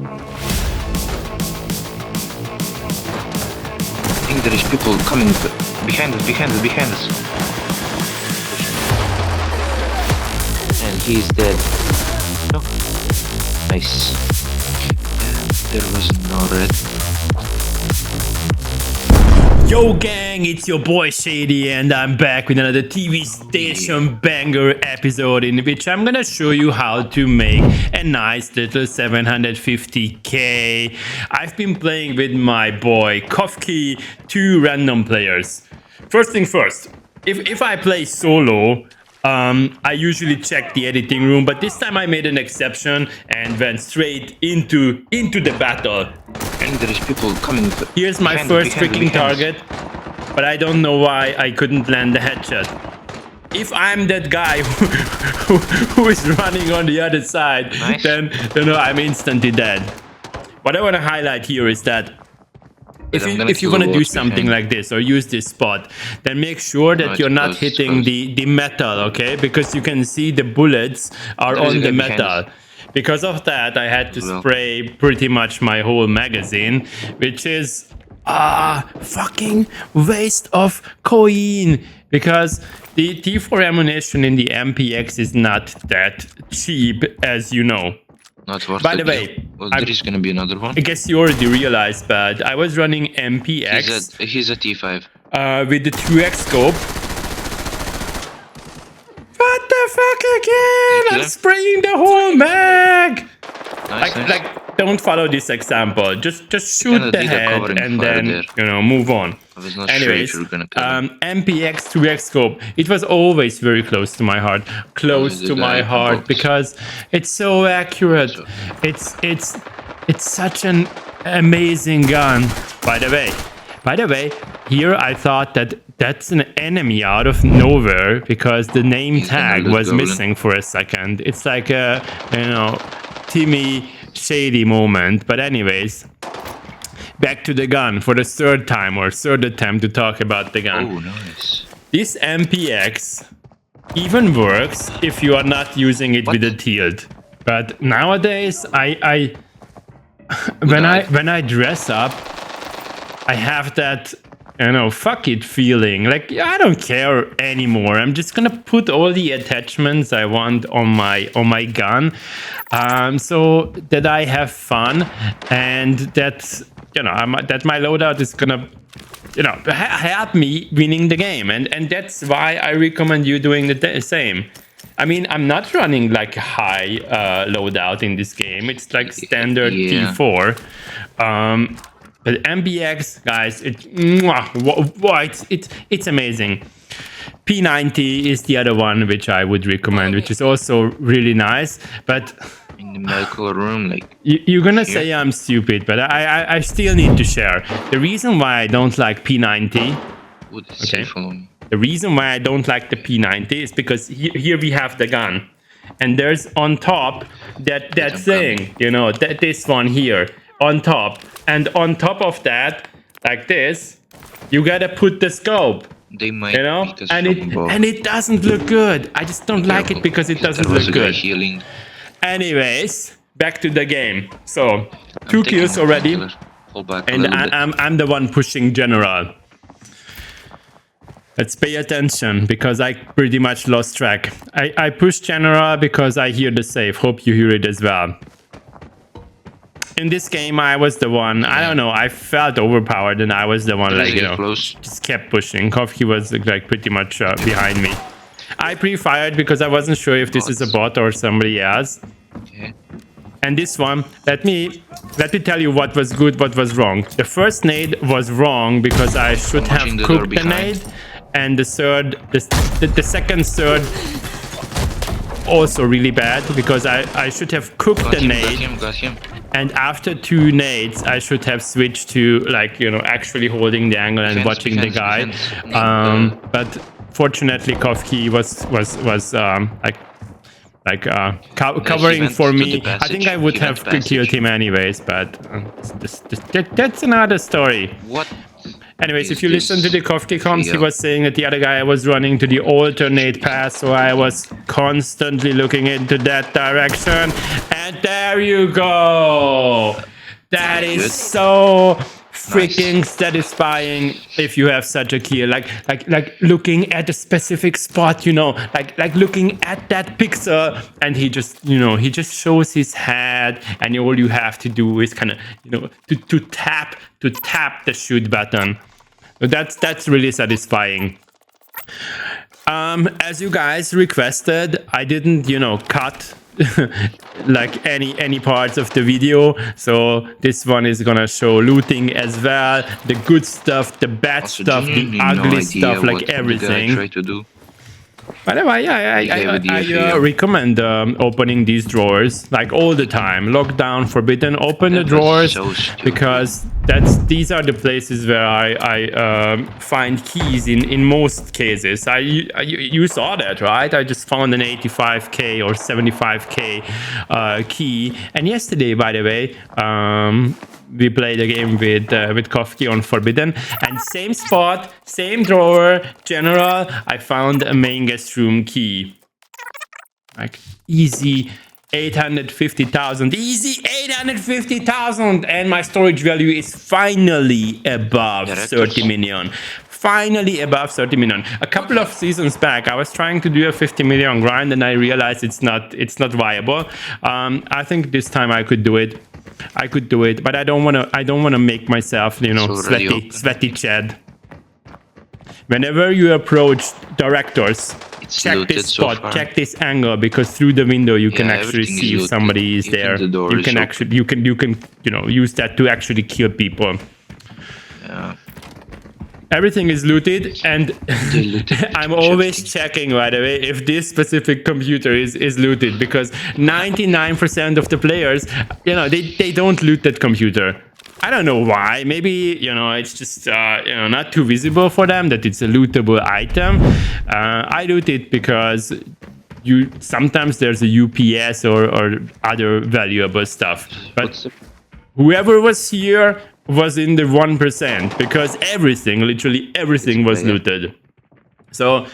I think there is people coming behind us. And he's dead. No. Nice. And there was no red. Yo gang, it's your boy Shady and I'm back with another TV station banger episode in which I'm gonna show you how to make a nice little 750k. I've been playing with my boy Kofki, 2 random players. First thing first, if I play solo, I usually check the editing room, but this time I made an exception and went straight into the battle. And there is people coming. Here's my first freaking target, but I don't know why I couldn't land the headshot. If I'm that guy who is running on the other side, nice. Then I'm instantly dead. What I want to highlight here is that if you want to do something like this or use this spot, then make sure that you're not hitting the metal, okay? Because you can see the bullets are on the metal. Because of that, I had to spray pretty much my whole magazine, which is fucking waste of coin. Because the T4 ammunition in the MPX is not that cheap, as you know. Not worth By the way, well, there is gonna be another one. I guess you already realized, but I was running MPX. He's a T5. With the 2x scope. What the fuck again? I'm spraying the whole mag. Nice. Like, don't follow this example. Just shoot the head and then move on. I was not Anyways, sure if you were gonna kill him. MPX 2x scope. It was always very close to my heart. Because it's so accurate. It's such an amazing gun. By the way, here I thought that that's an enemy out of nowhere because the name tag was missing for a second. It's like a Timmy Shady moment. But anyways, back to the gun for the third attempt to talk about the gun. Oh, nice. This MPX even works if you are not using it with a tilt. But nowadays, when I dress up, I have that fuck it feeling. Like, I don't care anymore. I'm just gonna put all the attachments I want on my gun, so that I have fun and that that my loadout is gonna help me winning the game. And that's why I recommend you doing the same. I mean, I'm not running like a high loadout in this game. It's like standard T4. But MPX, guys, it's amazing. P90 is the other one which I would recommend, which is also really nice. But in the medical room, like you're gonna say I'm stupid, but I still need to share the reason why I don't like P90. The reason why I don't like the P90 is because here we have the gun, and there's on top that thing, this one here on top. And on top of that, like this, you gotta put the scope. They might, and it doesn't look good. I just don't like it because it doesn't look good. Anyways, back to the game. So 2 kills already, and I'm the one pushing general. Let's pay attention because I pretty much lost track. I pushed general because I hear the safe. Hope you hear it as well. In this game, I was the one, I don't know, I felt overpowered and I was the one, just kept pushing. Kofki was like pretty much behind me. I pre-fired because I wasn't sure if this is a bot or somebody else. Okay. And this one, let me tell you what was good, what was wrong. The first nade was wrong because I should have cooked the nade. And the second third, also really bad because I should have cooked the nade. Got him. And after 2 nades, I should have switched to actually holding the angle and watching the guy. But fortunately, Kofki was covering for me. I think I would have killed him anyways, but that's another story. What? Anyways, Is if you listen to the Kofki comms, he Yeah. was saying that the other guy was running to the alternate path, so I was constantly looking into that direction. And there you go. That is Good. so freaking satisfying if you have such a kill, like looking at a specific spot, you know, like looking at that pixel, and he just, you know, he just shows his head, and all you have to do is kind of, you know, to tap the shoot button. So that's really satisfying. As you guys requested, I didn't, you know, cut like any parts of the video, so this one is gonna show looting as well, the good stuff, the bad Also, stuff, the genuinely ugly no idea stuff, like what the guy everything. tried to do. By the way, yeah, I recommend opening these drawers like all the time. Lockdown, forbidden, open the That was drawers, so stupid. because these are the places where I find keys in most cases. You saw that, right? I just found an 85k or 75k key. And yesterday, by the way, we played a game with Kofki on Forbidden, and same spot, same drawer, general, I found a main guest room key. Like, easy 850,000, easy 850,000, and my storage value is finally above 30 million. Finally above 30 million. A couple of seasons back, I was trying to do a 50 million grind, and I realized it's not viable. I think this time I could do it. But I don't wanna make myself, you know, sweaty Chad. Whenever you approach directors, check this spot, check this angle, because through the window you can actually see if somebody is there. You can actually, you can, you know, use that to actually kill people. Yeah. Everything is looted, and I'm always checking, by the way, if this specific computer is looted, because 99% of the players, you know, they don't loot that computer. I don't know why. Maybe, you know, it's just you know, not too visible for them that it's a lootable item. I loot it because sometimes there's a UPS or other valuable stuff. But whoever was here was in the 1%, because literally everything was looted. So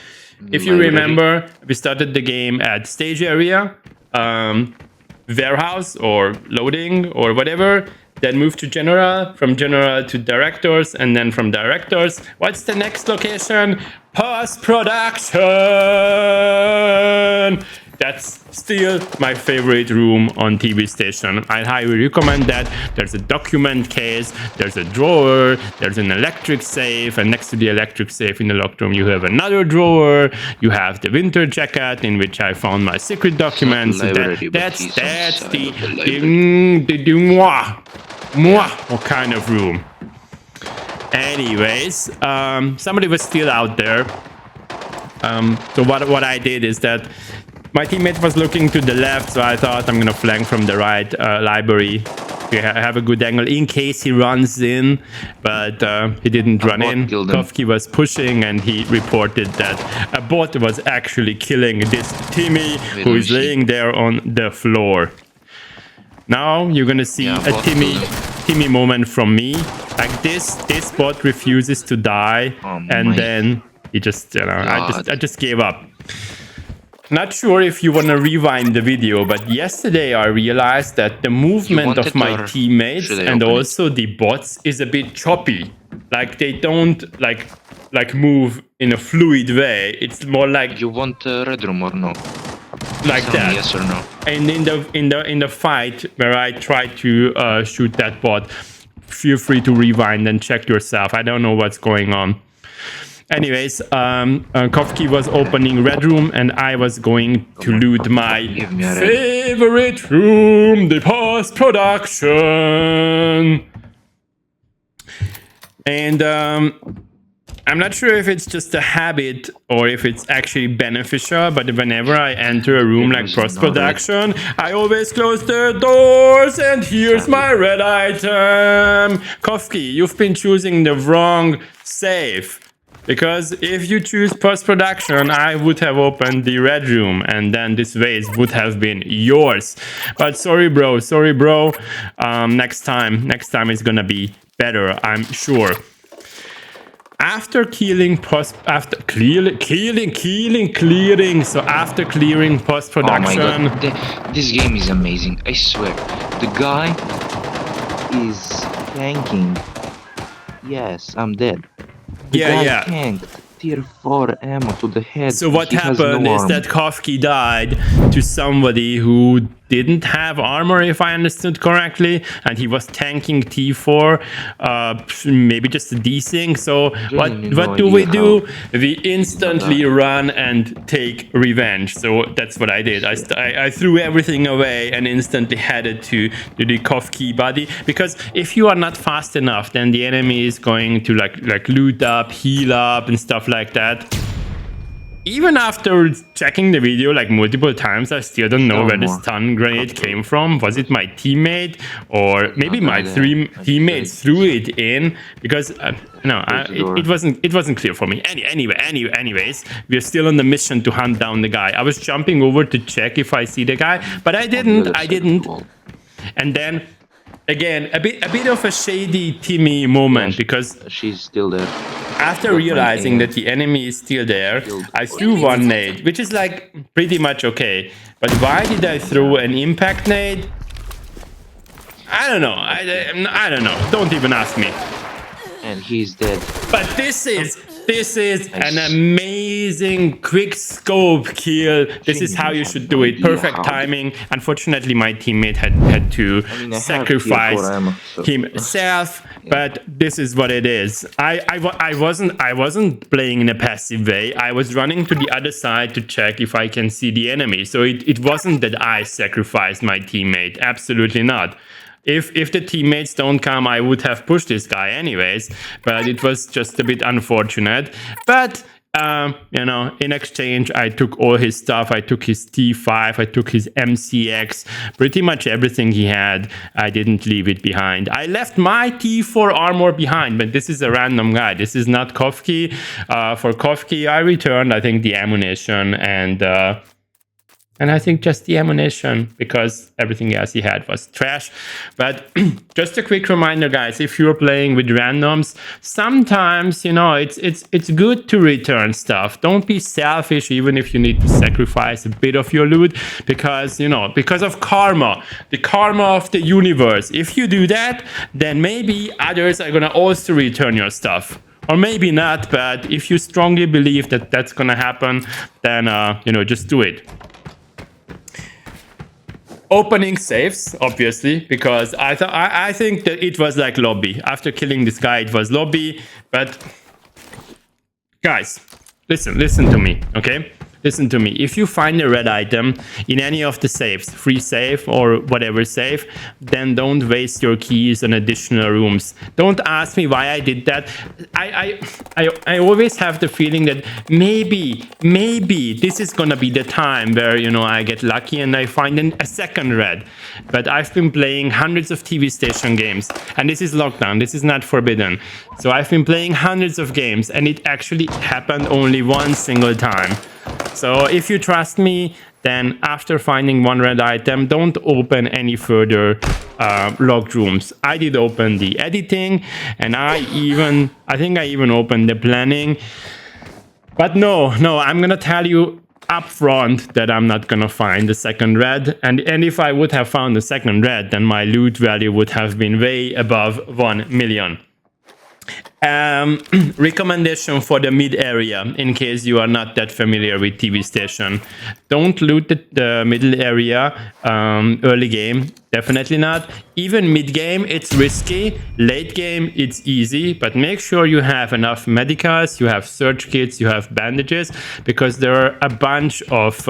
if you remember, we started the game at stage area, warehouse or loading or whatever, then moved to general, from general to directors, and then from directors, what's the next location? Post-production! That's still my favorite room on TV station. I highly recommend that. There's a document case, there's a drawer, there's an electric safe, and next to the electric safe in the locked room you have another drawer. You have the winter jacket in which I found my secret documents. That's the what kind of room? Anyways, somebody was still out there. So what I did is that my teammate was looking to the left, so I thought I'm gonna flank from the right library. We have a good angle in case he runs in, but he didn't run in. Kofki was pushing, and he reported that a bot was actually killing this Timmy, who is laying there on the floor. Now you're gonna see a Timmy moment from me. Like this bot refuses to die, and then he just, you know, I just gave up. Not sure if you want to rewind the video, but yesterday I realized that the movement of my teammates and also the bots is a bit choppy. Like they don't like move in a fluid way. It's more like, you want red room or no? Like that. Yes or no? And in the fight where I tried to shoot that bot, feel free to rewind and check yourself. I don't know what's going on. Anyways, Kofki was opening red room, and I was going to loot my favorite room, the post-production. And I'm not sure if it's just a habit or if it's actually beneficial, but whenever I enter a room like post-production, I always close the doors, and here's my red item. Kofki, you've been choosing the wrong safe. Because if you choose post-production, I would have opened the red room, and then this vase would have been yours. But sorry, bro. Next time it's gonna be better, I'm sure. after clearing post clearing. So after clearing post Oh my production. god, this game is amazing. I swear, the guy is tanking. Yes, I'm dead. The guy tanked tier 4 ammo to the head. So what He has happened no is armor. that Kofki died to somebody who didn't have armor, if I understood correctly, and he was tanking T4, maybe just a desync. So what do we do? We instantly run and take revenge. So that's what I did. I threw everything away and instantly headed to the Kofki body, because if you are not fast enough, then the enemy is going to like loot up, heal up, and stuff like that. Even after checking the video like multiple times, I still don't know where the stun grenade came from. Was it my teammate, or maybe my teammates threw it in? Because it wasn't clear for me. Anyways, we are still on the mission to hunt down the guy. I was jumping over to check if I see the guy, but I didn't. And then again, a bit of a shady Timmy moment, because she's still there. After realizing that the enemy is still there, I threw one nade, which is like pretty much okay. But why did I throw an impact nade? I don't know. I don't know. Don't even ask me. And he's dead. But this is an amazing quick scope kill. This is how you should do it. Perfect timing. Unfortunately, my teammate had to sacrifice himself, but this is what it is. I wasn't playing in a passive way. I was running to the other side to check if I can see the enemy. So it wasn't that I sacrificed my teammate. Absolutely not. If the teammates don't come, I would have pushed this guy anyways, but it was just a bit unfortunate. But in exchange, I took all his stuff. I took his T5, I took his MCX, pretty much everything he had. I didn't leave it behind. I left my T4 armor behind, but this is a random guy. This is not Kofki. For Kofki, I returned, I think, the ammunition and I think just the ammunition, because everything else he had was trash. But just a quick reminder, guys, if you're playing with randoms, sometimes, it's good to return stuff. Don't be selfish, even if you need to sacrifice a bit of your loot, because, because of karma, the karma of the universe. If you do that, then maybe others are gonna also return your stuff. Or maybe not, but if you strongly believe that that's gonna happen, then, just do it. Opening safes, obviously, because I think that it was like lobby. After killing this guy, it was lobby. But guys, listen to me, okay? Listen to me. If you find a red item in any of the safes, free safe or whatever safe, then don't waste your keys on additional rooms. Don't ask me why I did that. I always have the feeling that maybe this is gonna be the time where I get lucky and I find a second red. But I've been playing hundreds of TV station games, and this is lockdown. This is not forbidden. So I've been playing hundreds of games, and it actually happened only one single time. So if you trust me, then after finding one red item, don't open any further locked rooms. I did open the editing, and I think I even opened the planning. But no, I'm gonna tell you up front that I'm not gonna find the second red, and if I would have found the second red, then my loot value would have been way above 1 million. Recommendation for the mid area, in case you are not that familiar with TV station. Don't loot the middle area early game. Definitely not. Even mid game, it's risky. Late game, it's easy. But make sure you have enough medicals, you have search kits, you have bandages, because there are a bunch of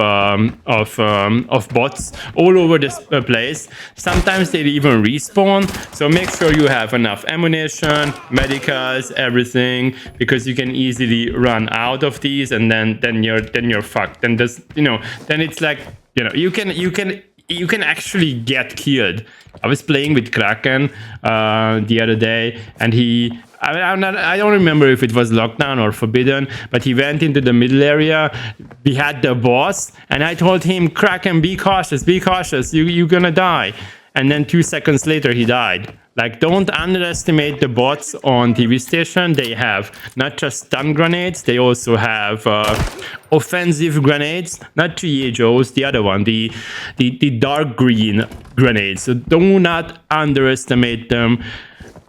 bots all over this place. Sometimes they even respawn. So make sure you have enough ammunition, medicals, everything, because you can easily run out of these, and then you're fucked. Then then it's like you can actually get killed. I was playing with Kraken the other day, and I don't remember if it was lockdown or forbidden, but he went into the middle area. We had the boss, and I told him, Kraken, be cautious, you're gonna die. And then 2 seconds later, he died. Like, don't underestimate the bots on TV station. They have not just stun grenades, they also have offensive grenades, not GHOs, the other one, the dark green grenades. So do not underestimate them.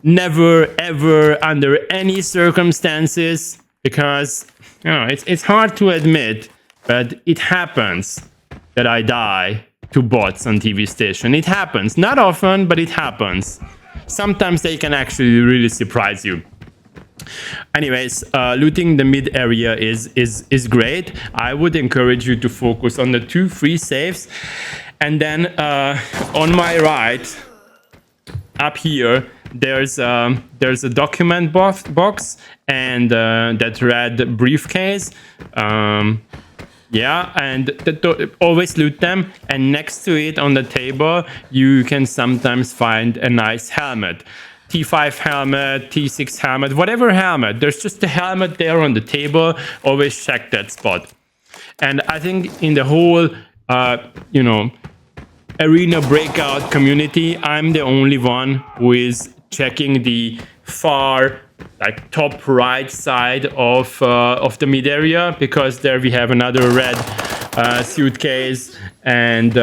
Never, ever, under any circumstances, because it's hard to admit, but it happens that I die to bots on TV station. It happens. Not often, but it happens. Sometimes they can actually really surprise you. Anyways, looting the mid area is great. I would encourage you to focus on the 2 free saves. And then on my right, up here, there's a document box and that red briefcase. Yeah, and always loot them. And next to it on the table, you can sometimes find a nice helmet. T5 helmet, T6 helmet, whatever helmet. There's just a helmet there on the table. Always check that spot. And I think in the whole, Arena Breakout community, I'm the only one who is checking the far, like, top right side of the mid area, because there we have another red suitcase and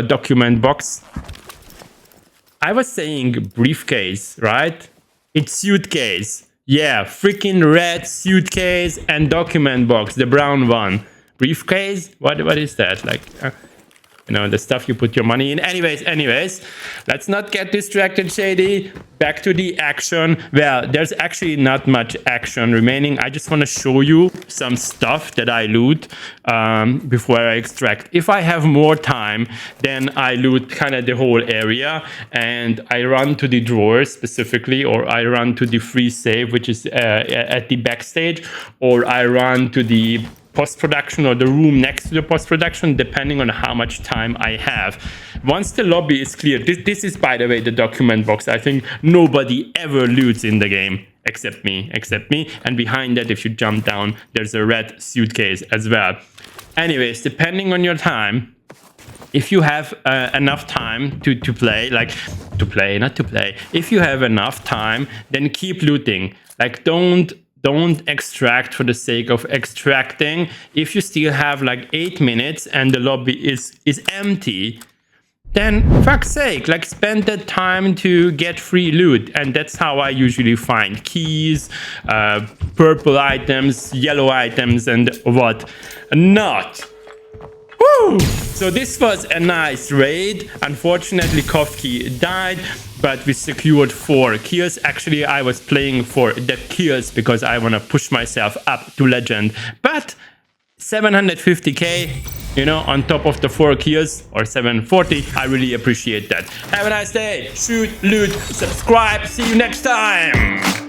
document box. I was saying briefcase, right? It's suitcase. Yeah, freaking red suitcase and document box, the brown one. Briefcase? What is that? Like, the stuff you put your money in. Anyways, let's not get distracted, Shady. Back to the action. Well, there's actually not much action remaining. I just want to show you some stuff that I loot before I extract. If I have more time, then I loot kind of the whole area, and I run to the drawers specifically, or I run to the free save, which is at the backstage, or I run to the post-production or the room next to the post-production, depending on how much time I have. Once the lobby is clear, this is, by the way, the document box. I think nobody ever loots in the game except me. And behind that, if you jump down, there's a red suitcase as well. Anyways, depending on your time, if you have enough time to play, if you have enough time, then keep looting. Like, don't extract for the sake of extracting. If you still have like 8 minutes and the lobby is empty, then fuck's sake, like, spend that time to get free loot. And that's how I usually find keys, purple items, yellow items, and what not. Woo! So this was a nice raid. Unfortunately, Kofki died, but we secured 4 kills. Actually, I was playing for the kills because I want to push myself up to legend. But 750k, on top of the 4 kills, or 740, I really appreciate that. Have a nice day. Shoot, loot, subscribe. See you next time.